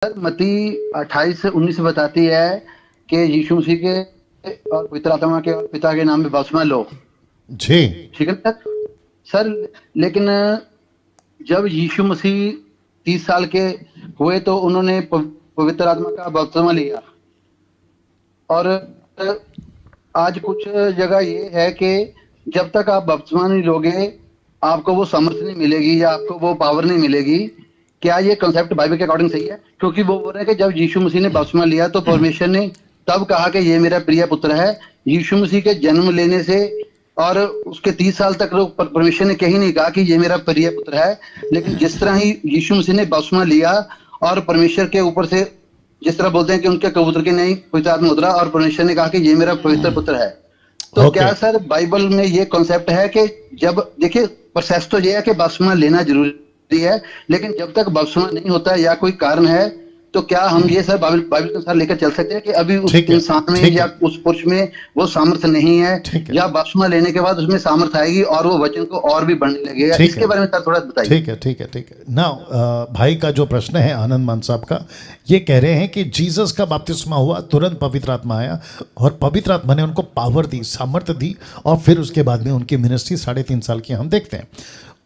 Sir मती 28 से 19 बताती है कि यीशु मसीह के और पवित्र आत्मा के और पिता के नाम में बपतिस्मा लो। जी ठीक है सर। सर लेकिन जब यीशु मसीह 30 साल के हुए तो उन्होंने पवित्र आत्मा का बपतिस्मा लिया, और आज कुछ जगह ये है कि जब तक आप बपतिस्मा नहीं लोगे आपको वो सामर्थ्य नहीं मिलेगी या आपको वो पावर नहीं मिलेगी। क्या ये कॉन्सेप्ट बाइबल के अकॉर्डिंग सही है? क्योंकि वो बोल रहे हैं कि जब यीशु मसीह ने बपतिस्मा लिया तो परमेश्वर ने तब कहा कि ये मेरा प्रिय पुत्र है। यीशु मसीह के जन्म लेने से और उसके 30 साल तक लोग परमेश्वर ने कहीं नहीं कहा कि ये मेरा प्रिय पुत्र है। लेकिन जिस तरह ही यीशु मसीह ने बपतिस्मा लिया और परमेश्वर के ऊपर से जिस तरह बोलते हैं कि उनके कबूतर के नहीं पवित्र आत्मा उतरा और परमेश्वर ने कहा कि ये मेरा पवित्र पुत्र है, तो Okay. क्या सर बाइबल में ये कॉन्सेप्ट है कि जब देखिए प्रोसेस तो ये है कि बपतिस्मा लेना जरूरी है, लेकिन जब तक बपतिस्मा नहीं होता है या कोई कारण है तो क्या हम ये सर बाइबल के अनुसार लेकर चल सकते हैं कि अभी उस ठीक है, इंसान में ठीक या है। उस पुरुष में वो सामर्थ्य नहीं है, ठीक है। या बपतिस्मा लेने के बाद उसमें सामर्थ्य आएगी और वो वचन को और भी बढ़ने लगेगा? ठीक इसके है। बारे में सर थोड़ा बताइए। ठीक है ठीक है ठीक है। नाउ भाई का जो प्रश्न है आनंद मान साहब का, ये कह रहे हैं कि जीसस का बपतिस्मा हुआ, तुरंत पवित्र आत्मा आया और पवित्र आत्मा ने उनको पावर दी, सामर्थ्य दी, और फिर उसके बाद में उनकी मिनिस्ट्री 3.5 साल की हम देखते हैं।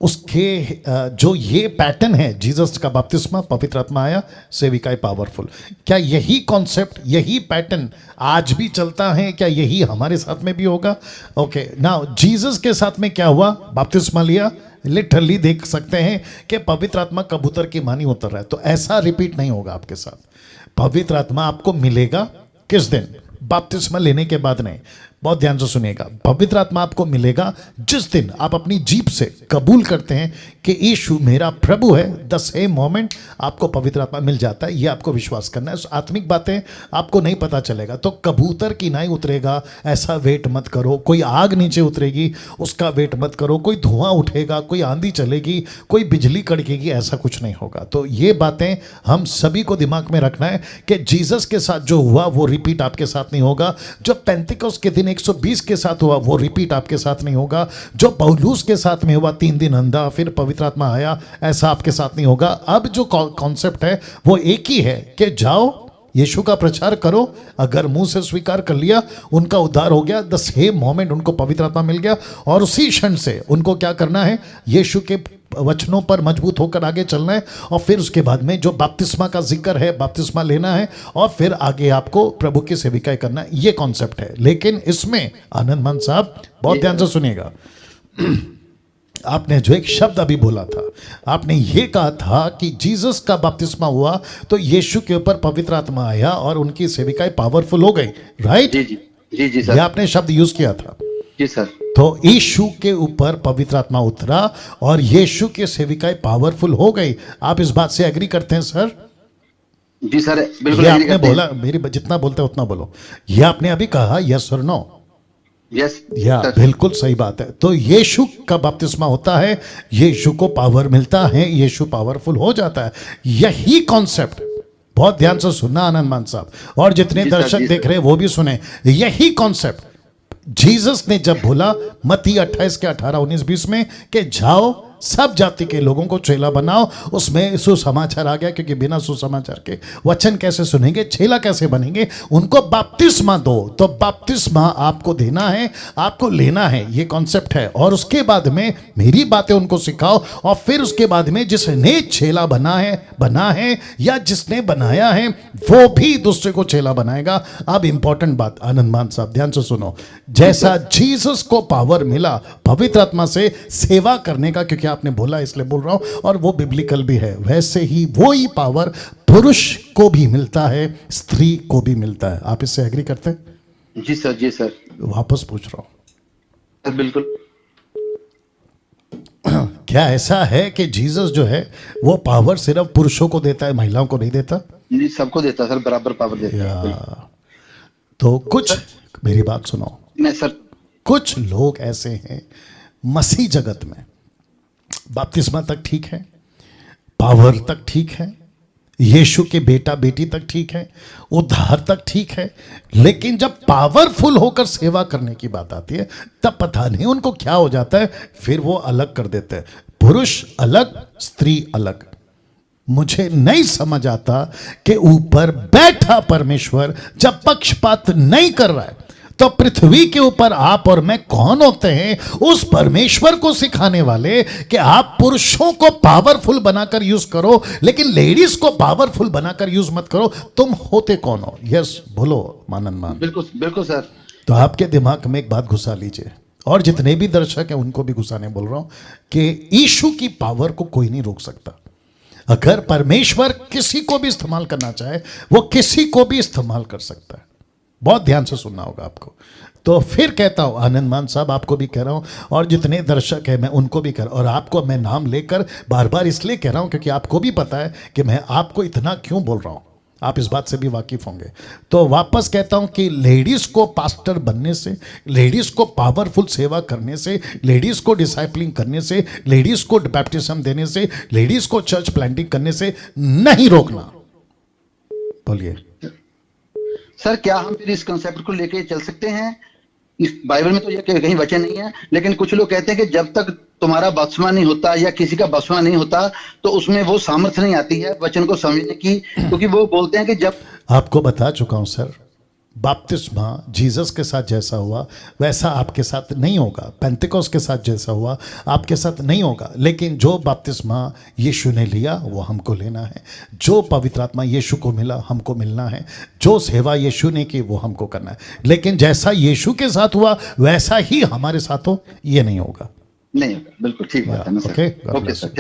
उसके जो ये पैटर्न है, जीसस का बपतिस्मा, पवित्र आत्मा आया, सेविकाई पावरफुल, क्या यही कॉन्सेप्ट, यही पैटर्न आज भी चलता है? क्या यही हमारे साथ में भी होगा? ओके, नाउ जीसस के साथ में क्या हुआ? बपतिस्मा लिया, लिटरली देख सकते हैं कि पवित्र आत्मा कबूतर की मानी उतर रहा है। तो ऐसा रिपीट नहीं होगा आपके साथ। पवित्र आत्मा आपको मिलेगा किस दिन? बपतिस्मा लेने के बाद नहीं, बहुत ध्यान से सुनिएगा। पवित्र आत्मा आपको मिलेगा जिस दिन आप अपनी जीभ से कबूल करते हैं कि यीशु मेरा प्रभु है, द सेम मोमेंट आपको पवित्र आत्मा मिल जाता है। ये आपको विश्वास करना है। आत्मिक बातें आपको नहीं पता चलेगा। तो कबूतर की नाई उतरेगा ऐसा वेट मत करो, कोई आग नीचे उतरेगी उसका वेट मत करो, कोई धुआं उठेगा, कोई आंधी चलेगी, कोई बिजली कड़केगी, ऐसा कुछ नहीं होगा। तो ये बातें हम सभी को दिमाग में रखना है कि जीसस के साथ जो हुआ वो रिपीट आपके साथ नहीं होगा। जो पेंतिकोस्त के दिन 120 के साथ हुआ वो रिपीट आपके साथ नहीं होगा। जो पौलुस के साथ में हुआ 3 दिन अंधा फिर पवित्र आत्मा आया, ऐसा आपके साथ नहीं होगा। अब जो कॉन्सेप्ट है वो एक ही है कि जाओ यीशु का प्रचार करो, अगर मुंह से स्वीकार कर लिया उनका उद्धार हो गया, द सेम मोमेंट उनको पवित्र आत्मा मिल गया, और उसी क्षण से उनको क्या करना है? यीशु के वचनों पर मजबूत होकर आगे चलना है, और फिर उसके बाद में जो बपतिस्मा का जिक्र है, बपतिस्मा लेना है, और फिर आगे आपको प्रभु की सेविकाएं करना है। ये कॉन्सेप्ट है। लेकिन इसमें आनंद मान साहब बहुत ध्यान से सुनिएगा। आपने जो एक शब्द अभी बोला था, आपने ये कहा था कि जीसस का बपतिस्मा हुआ तो यीशु के ऊपर पवित्र आत्मा आया और उनकी सेविकाएं पावरफुल हो गई, राइट? जी जी जी जी ये सर। आपने शब्द यूज किया था। जी सर। तो यीशु के ऊपर पवित्र आत्मा उतरा और यीशु की सेविकाएं पावरफुल हो गई। आप इस बात से एग्री करते हैं सर? जी सर बिल्कुल ये agree आपने करते हैं। बोला, मेरी जितना बोलते हैं उतना बोलो। ये आपने अभी कहा यस और नो? यस या सर। बिल्कुल सही बात है। तो यीशु का बपतिस्मा होता है, यीशु को पावर मिलता है, यीशु पावरफुल हो जाता है। यही कॉन्सेप्ट, बहुत ध्यान से सुनना आनंद मान साहब, और जितने जी सर, दर्शक जी देख सर। रहे हैं वो भी सुने। यही कॉन्सेप्ट जीसस ने जब बोला मत्ती 28 के 18, 19, 20 में कि जाओ सब जाति के लोगों को चेला बनाओ, उसमें सुसमाचार आ गया, क्योंकि बिना सुसमाचार के वचन कैसे सुनेंगे, चेला कैसे बनेंगे? उनको बपतिस्मा दो। तो बपतिस्मा आपको देना है, आपको लेना है, ये कॉन्सेप्ट है। और उसके बाद में मेरी बातें उनको सिखाओ, और फिर उसके बाद में जिसने चेला बना है या जिसने बनाया है वो भी दूसरे को चेला बनाएगा। अब इंपॉर्टेंट बात आनंद मान साहब ध्यान से सुनो। जैसा जीसस को पावर मिला पवित्र आत्मा से सेवा करने का, क्योंकि आपने बोला इसलिए बोल रहा हूं, और वो बिब्लिकल भी है, वैसे ही वो ही पावर पुरुष को भी मिलता है, स्त्री को भी मिलता है। आप इससे एग्री करते हैं? जी सर। जी सर। वापस पूछ रहा हूं, बिल्कुल। क्या ऐसा है कि जीसस जो है वो पावर सिर्फ पुरुषों को देता है, महिलाओं को नहीं देता? जी सबको देता सर, बराबर पावर देता है। या तो कुछ, मेरी बात सुनो, मैं सर। कुछ लोग ऐसे हैं मसीह जगत में, बपतिस्मा तक ठीक है, पावर तक ठीक है, यीशु के बेटा बेटी तक ठीक है, उद्धार तक ठीक है, लेकिन जब पावरफुल होकर सेवा करने की बात आती है तब पता नहीं उनको क्या हो जाता है, फिर वो अलग कर देते हैं। पुरुष अलग, स्त्री अलग। मुझे नहीं समझ आता कि ऊपर बैठा परमेश्वर जब पक्षपात नहीं कर रहा है तो पृथ्वी के ऊपर आप और मैं कौन होते हैं उस परमेश्वर को सिखाने वाले कि आप पुरुषों को पावरफुल बनाकर यूज करो लेकिन लेडीज को पावरफुल बनाकर यूज मत करो। तुम होते कौन हो? यस बोलो मानन मान। बिल्कुल बिल्कुल सर। तो आपके दिमाग में एक बात घुसा लीजिए, और जितने भी दर्शक हैं उनको भी घुसाने बोल रहा हूं कि यीशु की पावर को कोई नहीं रोक सकता। अगर परमेश्वर किसी को भी इस्तेमाल करना चाहे वो किसी को भी इस्तेमाल कर सकता है। बहुत ध्यान से सुनना होगा आपको। तो फिर कहता हूं आनंद मान साहब, आपको भी कह रहा हूं और जितने दर्शक हैं मैं उनको भी कह रहा हूं, और आपको मैं नाम लेकर बार बार इसलिए कह रहा हूं क्योंकि आपको भी पता है कि मैं आपको इतना क्यों बोल रहा हूं, आप इस बात से भी वाकिफ होंगे। तो वापस कहता हूं कि लेडीज को पास्टर बनने से, लेडीज को पावरफुल सेवा करने से, लेडीज को डिसाइपलिंग करने से, लेडीज को बैप्टिज्म देने से, लेडीज को चर्च प्लांटिंग करने से नहीं रोकना। बोलिए सर, क्या हम फिर इस कंसेप्ट को लेके चल सकते हैं? इस बाइबल में तो ये कहीं वचन नहीं है, लेकिन कुछ लोग कहते हैं कि जब तक तुम्हारा बपतिस्मा नहीं होता या किसी का बपतिस्मा नहीं होता तो उसमें वो सामर्थ्य नहीं आती है वचन को समझने की, क्योंकि वो बोलते हैं कि जब आपको बता चुका हूं सर, बपतिस्मा जीसस के साथ जैसा हुआ वैसा आपके साथ नहीं होगा, पेंतिकोस के साथ जैसा हुआ आपके साथ नहीं होगा। लेकिन जो बपतिस्मा यीशु ने लिया वो हमको लेना है, जो पवित्र आत्मा यीशु को मिला हमको मिलना है, जो सेवा यीशु ने की वो हमको करना है। लेकिन जैसा यीशु के साथ हुआ वैसा ही हमारे साथ हो ये नहीं होगा। नहीं होगा। बिल्कुल ठीक बात है ना सर। Okay okay sir.